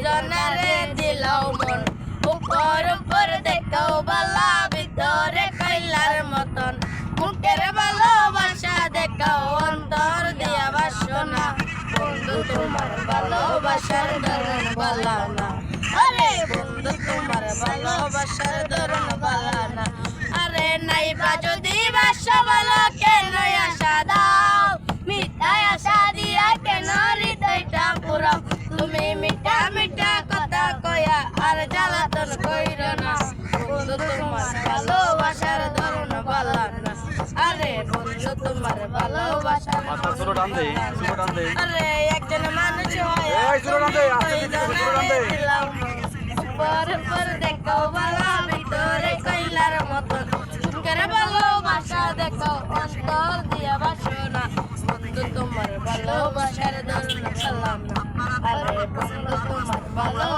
দুইজনারে দিলাও মন উপর উপর দেখাও বালা ভিতরে কইলার মতন মুখের ভালোবাসা দেখাও অন্তর দিয়া বাসনা বন্ধু তোমার ভালোবাসার ধরন বালা না আরে বন্ধু তোমার ভালোবাসার ধরন বালা না আরে নাইবা যদি বাসা ভালো কেন আশা দাও মিঠাই আশা দিয়া কেন হৃদয়টা পুরাও তুমি মিঠা মিঠা কথা কয়া আর জ্বালাতন কইর না বন্ধু তোমার ভালোবাসার ধরন বালা না আরে বন্ধু তোমার ভালোবাসার আরে একজন মানুষ পর দেখো ভালো ভিতরে কইলার মতন মুখের ভালোবাসা দেখো অন্তর দিয়া বাসনা বন্ধু তোমার ভালোবাসার ধরন বালা না আরে বন্ধু তোমার ভালো